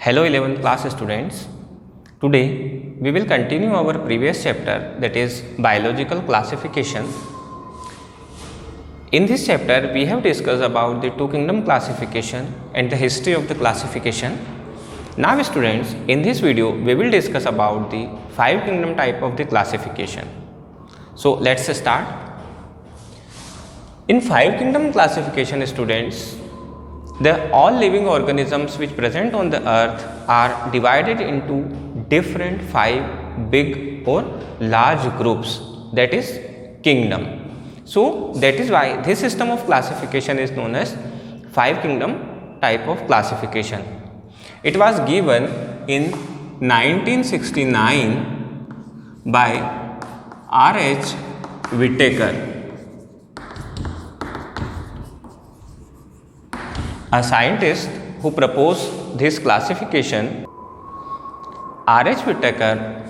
Hello 11th class students. Today we will continue our previous chapter, that is biological classification. In this chapter we have discussed about the two kingdom classification and the history of the classification. Now students, in this video we will discuss about the five kingdom type of the classification. So let's start. In five kingdom classification students, all living organisms which present on the earth are divided into different five big or large groups, that is kingdom. So that is why this system of classification is known as five kingdom type of classification. It was given in 1969 by R.H. Whittaker, a scientist who proposed this classification. R.H. Whittaker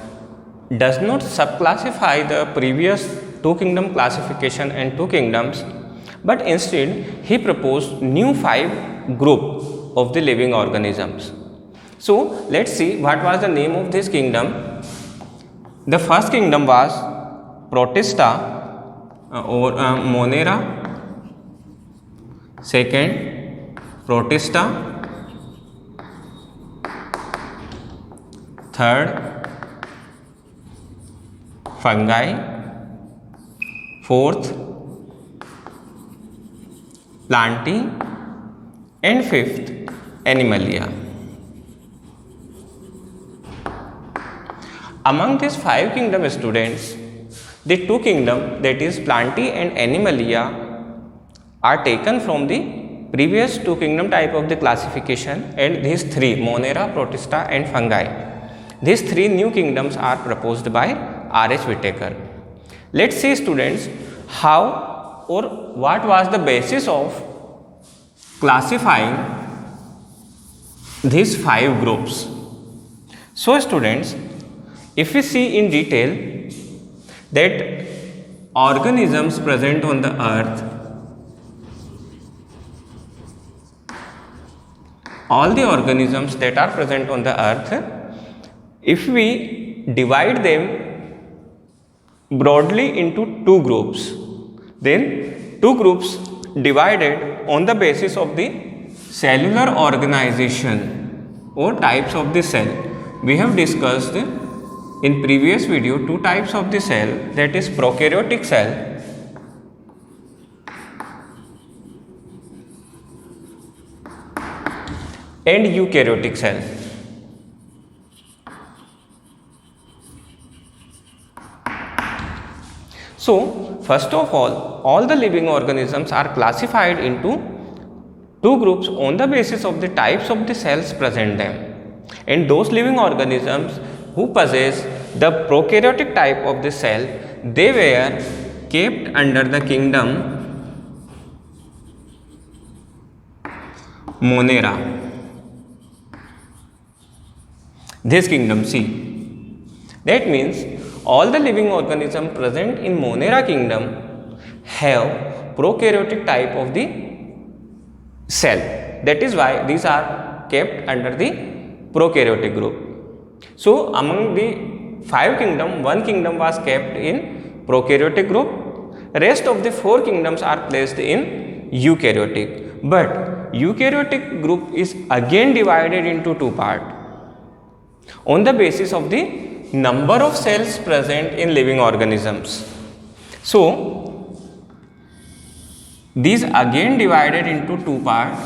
does not subclassify the previous two kingdom classification and two kingdoms, but instead he proposed new five group of the living organisms. So let's see what was the name of this kingdom. The first kingdom was Protista or Monera. Second, Protista. Third, fungi. Fourth, plantae. And fifth, animalia. Among these five kingdom students, the two kingdom, that is plantae and animalia, are taken from the previous two kingdom type of the classification, and these three, Monera, Protista and fungi, these three new kingdoms are proposed by R.H. Whittaker. Let's see students how or what was the basis of classifying these five groups. So students, if we see in detail that organisms present on the earth, all the organisms that are present on the earth, if we divide them broadly into two groups, then two groups divided on the basis of the cellular organization or types of the cell. We have discussed in previous video two types of the cell, that is prokaryotic cell and eukaryotic cell. So first of all the living organisms are classified into two groups on the basis of the types of the cells present them, and those living organisms who possess the prokaryotic type of the cell, they were kept under the kingdom Monera. This kingdom C. That means all the living organisms present in Monera kingdom have prokaryotic type of the cell. That is why these are kept under the prokaryotic group. So among the five kingdom, one kingdom was kept in prokaryotic group. Rest of the four kingdoms are placed in eukaryotic. But eukaryotic group is again divided into two parts on the basis of the number of cells present in living organisms. So these again divided into two parts,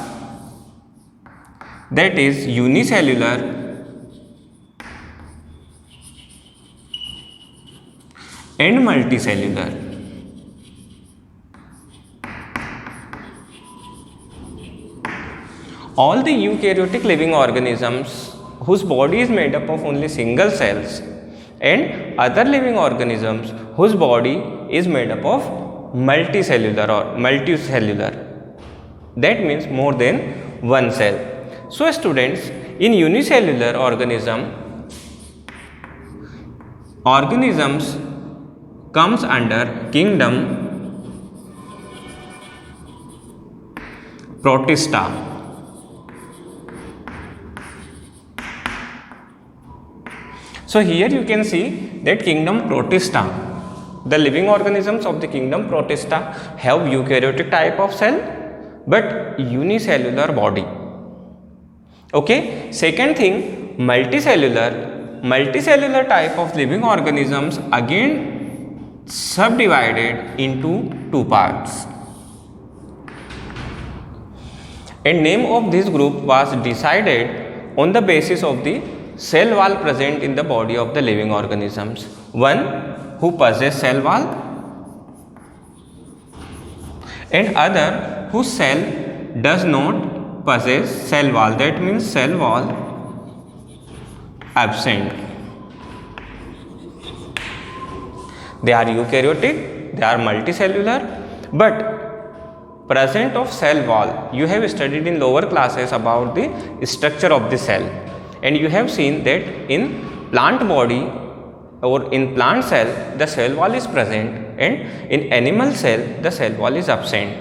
that is unicellular and multicellular. All the eukaryotic living organisms whose body is made up of only single cells, and other living organisms whose body is made up of multicellular or multicellular, that means more than one cell. So students, in unicellular organisms comes under kingdom Protista. So here you can see that kingdom Protista, the living organisms of the kingdom Protista have eukaryotic type of cell but unicellular body. Okay. Second thing, multicellular type of living organisms again subdivided into two parts. And name of this group was decided on the basis of the cell wall present in the body of the living organisms. One who possess cell wall and other whose cell does not possess cell wall, that means cell wall absent. They are eukaryotic, they are multicellular, but presence of cell wall, you have studied in lower classes about the structure of the cell, and you have seen that in plant body or in plant cell the cell wall is present, and in animal cell the cell wall is absent.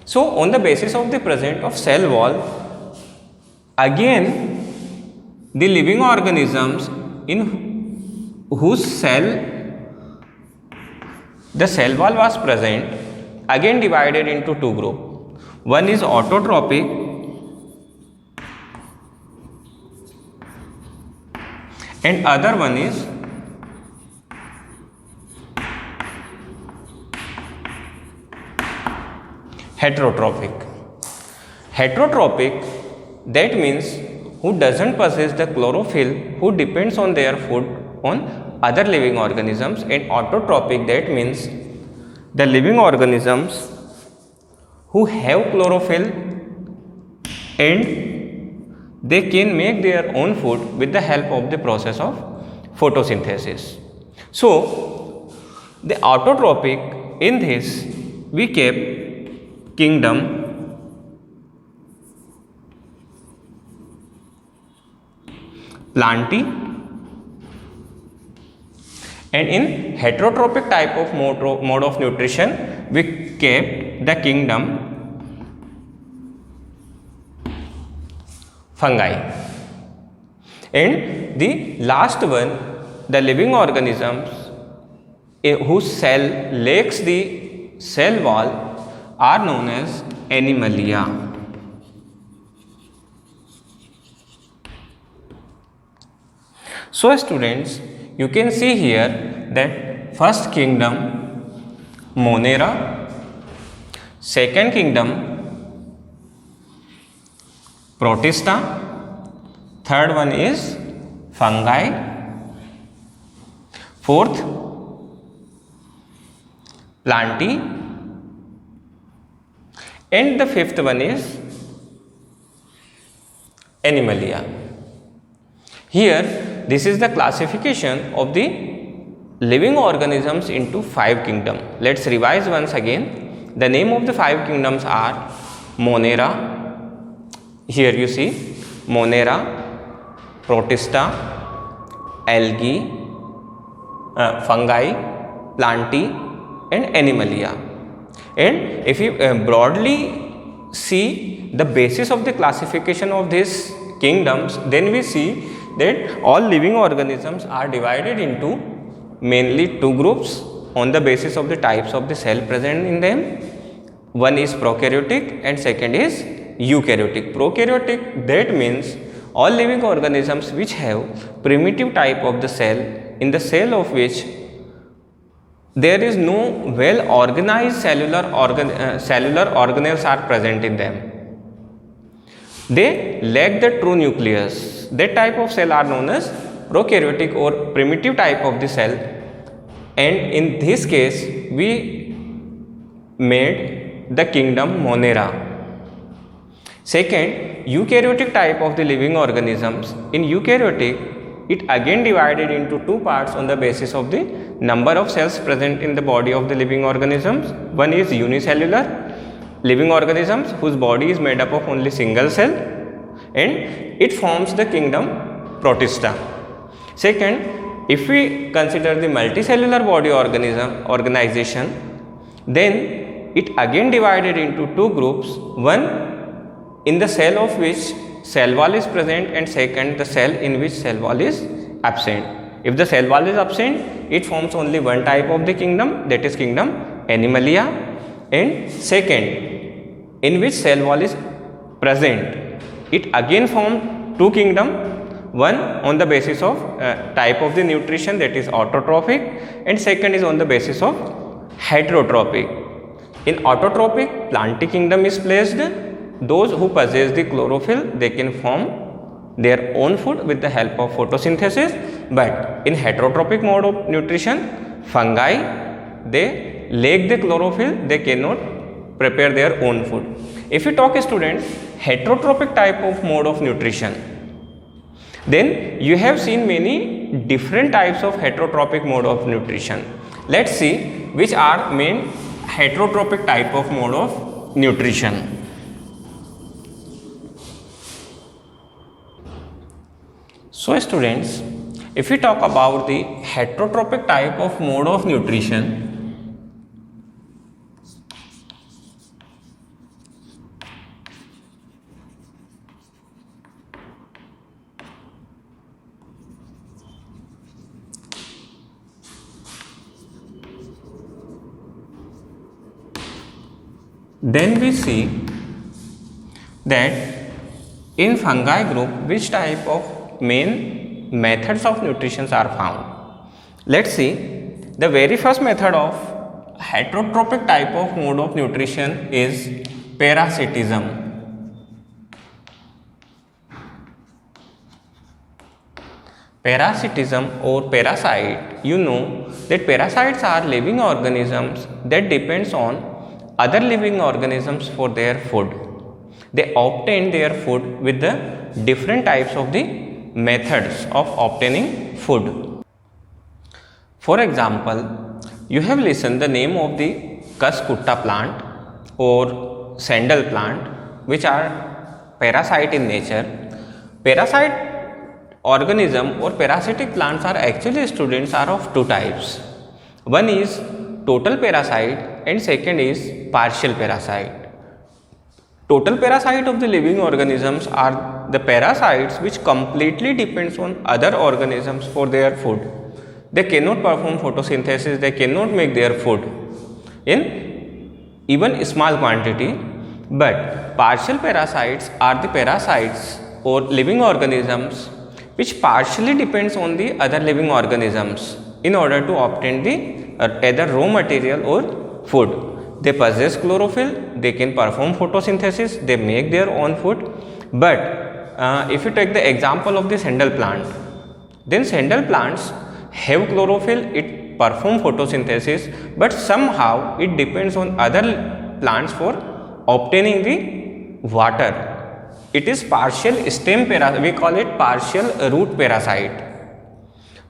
So on the basis of the presence of cell wall, again the living organisms in whose cell the cell wall was present again divided into two groups. One is autotrophic and other one is heterotrophic. Heterotrophic, that means who doesn't possess the chlorophyll, who depends on their food on other living organisms, and autotrophic, that means the living organisms who have chlorophyll and they can make their own food with the help of the process of photosynthesis. So the autotrophic, in this we kept kingdom Plantae, and in heterotrophic type of mode of nutrition we kept the kingdom Fungi, and the last one, the living organisms whose cell lacks the cell wall are known as Animalia. So students, you can see here that first kingdom Monera, second kingdom Protista, third one is Fungi, fourth Plantae, and the fifth one is Animalia. Here this is the classification of the living organisms into 5 kingdoms. Let's revise once again. The name of the 5 kingdoms are Monera. Here you see Monera, Protista, Algae, Fungi, Plantae, and Animalia. And if you broadly see the basis of the classification of these kingdoms, then we see that all living organisms are divided into mainly 2 groups on the basis of the types of the cell present in them. One is prokaryotic and second is eukaryotic. Prokaryotic, that means all living organisms which have primitive type of the cell, in the cell of which there is no well organized cellular organelles are present in them. They lack the true nucleus. That type of cell are known as prokaryotic or primitive type of the cell, and in this case we made the kingdom Monera. Second, eukaryotic type of the living organisms. In eukaryotic, it again divided into 2 parts on the basis of the number of cells present in the body of the living organisms. One is unicellular living organisms whose body is made up of only single cell, and it forms the kingdom Protista. Second, if we consider the multicellular body organization, then it again divided into 2 groups. One in the cell of which cell wall is present, and second the cell in which cell wall is absent. If the cell wall is absent, it forms only one type of the kingdom, that is kingdom Animalia. And second, in which cell wall is present, it again forms two kingdom, one on the basis of type of the nutrition, that is autotrophic, and second is on the basis of heterotrophic. In autotrophic, plantic kingdom is placed. Those who possess the chlorophyll, they can form their own food with the help of photosynthesis. But in heterotrophic mode of nutrition, fungi, they lack the chlorophyll, they cannot prepare their own food. If you talk, students, heterotrophic type of mode of nutrition, then you have seen many different types of heterotrophic mode of nutrition. Let's see which are main heterotrophic type of mode of nutrition. So students, if we talk about the heterotrophic type of mode of nutrition, then we see that in fungi group which type of main methods of nutrition are found. Let's see, the very first method of heterotrophic type of mode of nutrition is parasitism. Parasitism or parasite, you know that parasites are living organisms that depends on other living organisms for their food. They obtain their food with the different types of the methods of obtaining food. For example, you have listened the name of the Cuscuta plant or sandal plant, which are parasite in nature. Parasite organism or parasitic plants are actually, students, are of two types. One is total parasite and second is partial parasite. Total parasite of the living organisms are the parasites which completely depends on other organisms for their food. They cannot perform photosynthesis, they cannot make their food in even small quantity. But partial parasites are the parasites or living organisms which partially depends on the other living organisms in order to obtain the either raw material or food. They possess chlorophyll, they can perform photosynthesis, they make their own food. But if you take the example of the sandal plant, then sandal plants have chlorophyll, it perform photosynthesis, but somehow it depends on other plants for obtaining the water. It is partial stem parasite, we call it partial root parasite.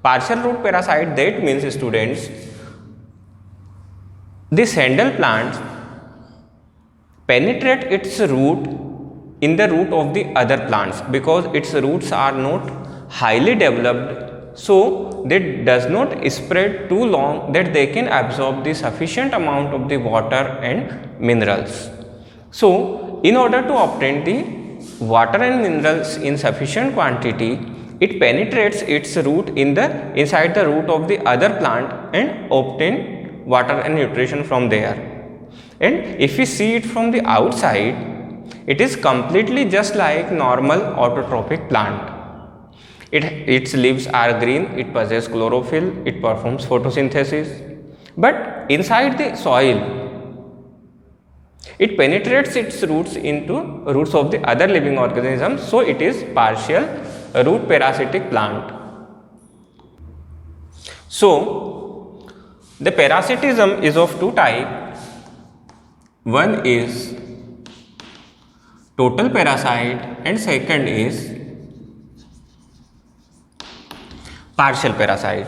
Partial root parasite, that means, students, the sandal plant penetrate its root in the root of the other plants because its roots are not highly developed, so they does not spread too long that they can absorb the sufficient amount of the water and minerals. So in order to obtain the water and minerals in sufficient quantity, it penetrates its root inside the root of the other plant and obtain water and nutrition from there. And if we see it from the outside, it is completely just like normal autotrophic plant. Its leaves are green, it possesses chlorophyll, it performs photosynthesis. But inside the soil, it penetrates its roots into roots of the other living organisms, so it is partial root parasitic plant. So the parasitism is of two types. One is total parasite and second is partial parasite.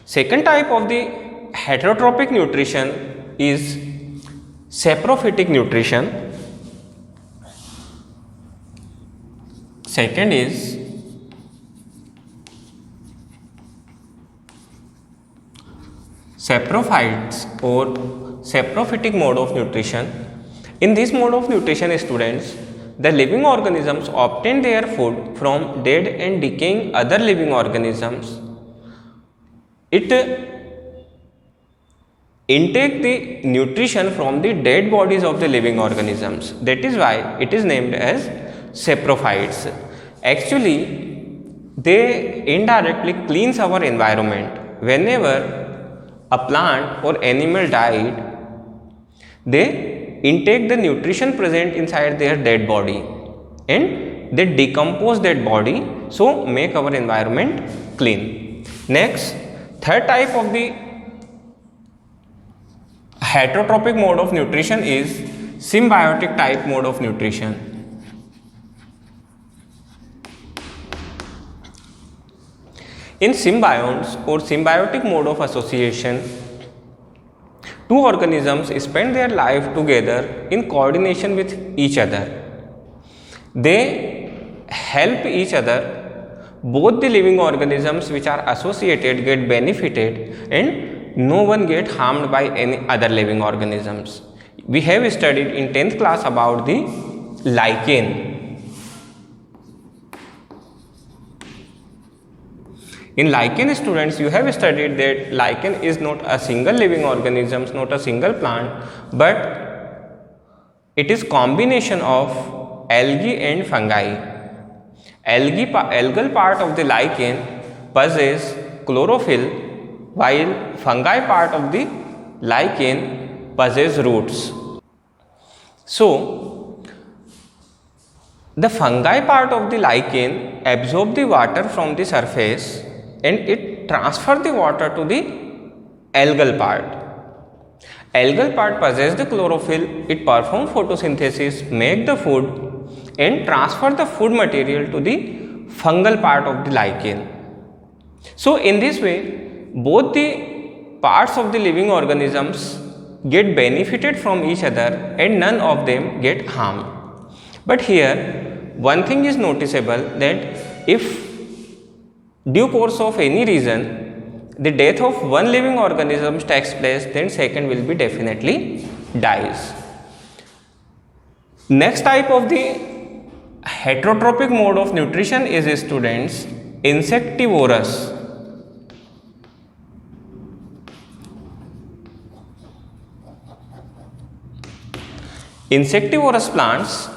Second type of the heterotrophic nutrition is saprophytic nutrition. Second is saprophytes or saprophytic mode of nutrition. In this mode of nutrition, students, the living organisms obtain their food from dead and decaying other living organisms it intake the nutrition from the dead bodies of the living organisms. That is why it is named as saprophytes. Actually, they indirectly cleans our environment. Whenever a plant or animal died, they intake the nutrition present inside their dead body and they decompose that body, so make our environment clean. Next, third type of the heterotrophic mode of nutrition is symbiotic type mode of nutrition. In symbionts or symbiotic mode of association, two organisms spend their life together in coordination with each other. They help each other. Both the living organisms which are associated get benefited and no one get harmed by any other living organisms. We have studied in 10th class about the lichen. In lichen, students, you have studied that lichen is not a single living organism, not a single plant, but it is combination of algae and fungi. Algal part of the lichen possesses chlorophyll, while fungi part of the lichen possesses roots. So, the fungi part of the lichen absorb the water from the surface and it transfer the water to the algal part. Algal part possesses the chlorophyll, it perform photosynthesis, make the food and transfer the food material to the fungal part of the lichen. So, in this way, both the parts of the living organisms get benefited from each other and none of them get harmed. But here, one thing is noticeable, that if due course of any reason the death of one living organism takes place, then second will be definitely dies. Next type of the heterotrophic mode of nutrition is, students, insectivorous. Insectivorous plants,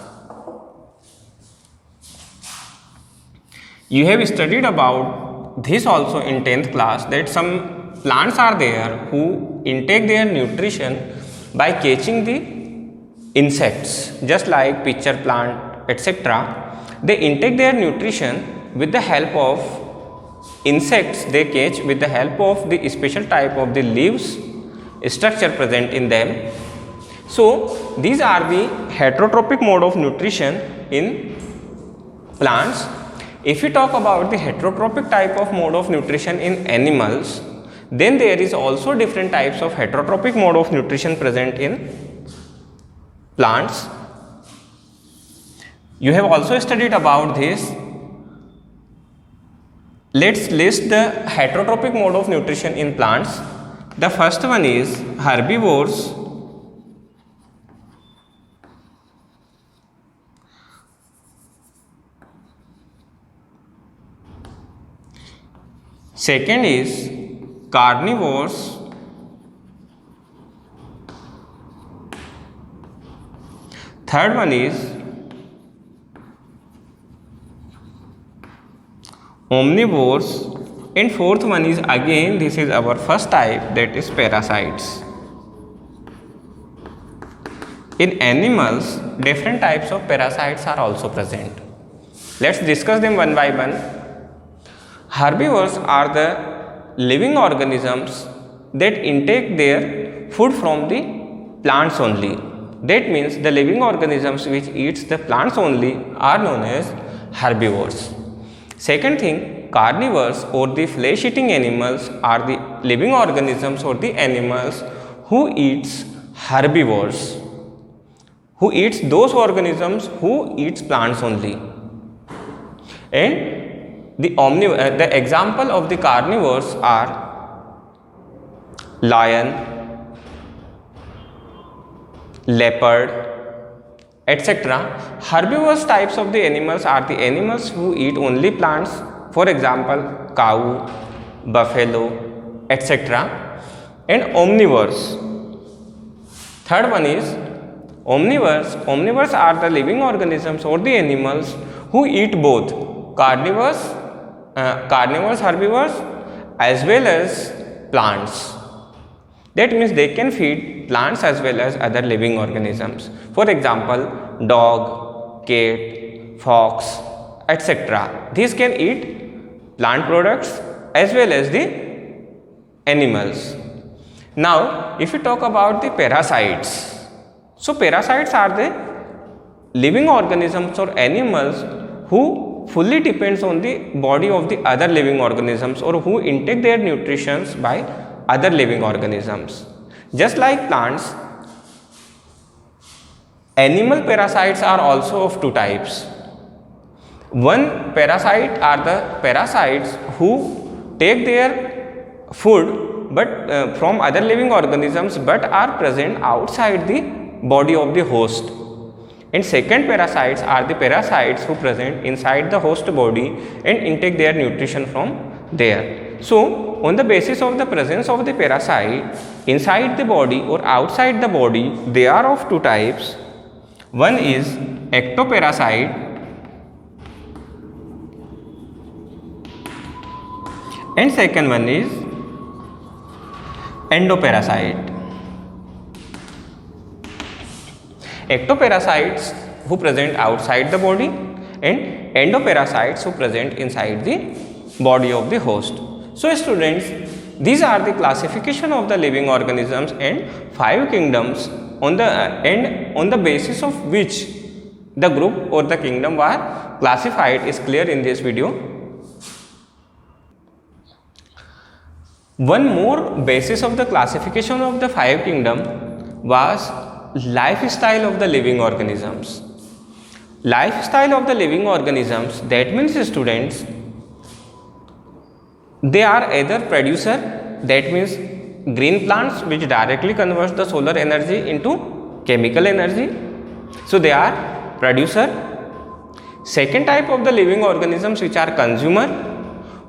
you have studied about this also in 10th class, that some plants are there who intake their nutrition by catching the insects, just like pitcher plant, etc. They intake their nutrition with the help of insects they catch, with the help of the special type of the leaves structure present in them. So, these are the heterotrophic mode of nutrition in plants. If we talk about the heterotrophic type of mode of nutrition in animals, then there is also different types of heterotrophic mode of nutrition present in plants. You have also studied about this. Let's list the heterotrophic mode of nutrition in plants. The first one is herbivores. Second is carnivores. Third one is omnivores, and fourth one is, again this is our first type, that is parasites. In animals, different types of parasites are also present. Let's discuss them one by one. Herbivores are the living organisms that intake their food from the plants only. That means the living organisms which eats the plants only are known as herbivores. Second thing, carnivores or the flesh eating animals are the living organisms or the animals who eats herbivores, who eats those organisms who eats plants only. And the example of the carnivores are lion, leopard, etc. Herbivorous types of the animals are the animals who eat only plants. For example, cow, buffalo, etc. And omnivores. Third one is omnivores. Omnivores are the living organisms or the animals who eat both carnivores, herbivores as well as plants. That means they can feed plants as well as other living organisms. For example, dog, cat, fox, etc. These can eat plant products as well as the animals. Now, if we talk about the parasites, so parasites are the living organisms or animals who fully depends on the body of the other living organisms or who intake their nutrition by other living organisms. Just like plants, animal parasites are also of two types. One parasite are the parasites who take their food but from other living organisms but are present outside the body of the host, and second parasites are the parasites who present inside the host body and intake their nutrition from there. So, on the basis of the presence of the parasite inside the body or outside the body, they are of two types. One is ectoparasite and second one is endoparasite. Ectoparasites who present outside the body and endoparasites who present inside the body of the host. So, students, these are the classification of the living organisms and 5 kingdoms on the basis of which the group or the kingdom were classified is clear in this video. One more basis of the classification of the 5 kingdom was lifestyle of the living organisms. Lifestyle of the living organisms, that means students, they are either producer, that means green plants which directly converts the solar energy into chemical energy. So, they are producer. Second type of the living organisms which are consumer,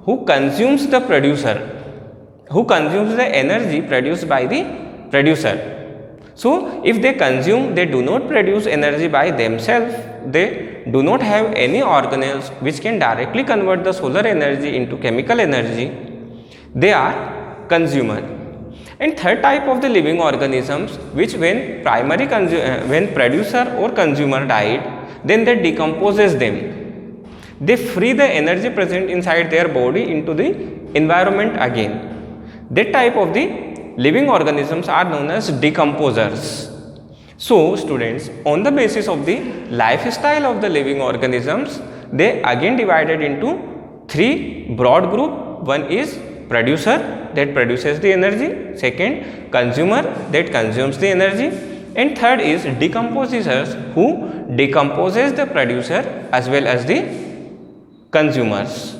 who consumes the producer, who consumes the energy produced by the producer. So, if they consume, they do not produce energy by themselves, they do not have any organelles which can directly convert the solar energy into chemical energy, they are consumer. And third type of the living organisms which when producer or consumer died, then they decomposes them. They free the energy present inside their body into the environment again. That type of the living organisms are known as decomposers. So, students, on the basis of the lifestyle of the living organisms, they again divided into 3 broad group. One is producer, that produces the energy, second consumer, that consumes the energy, and third is decomposers, who decomposes the producer as well as the consumers.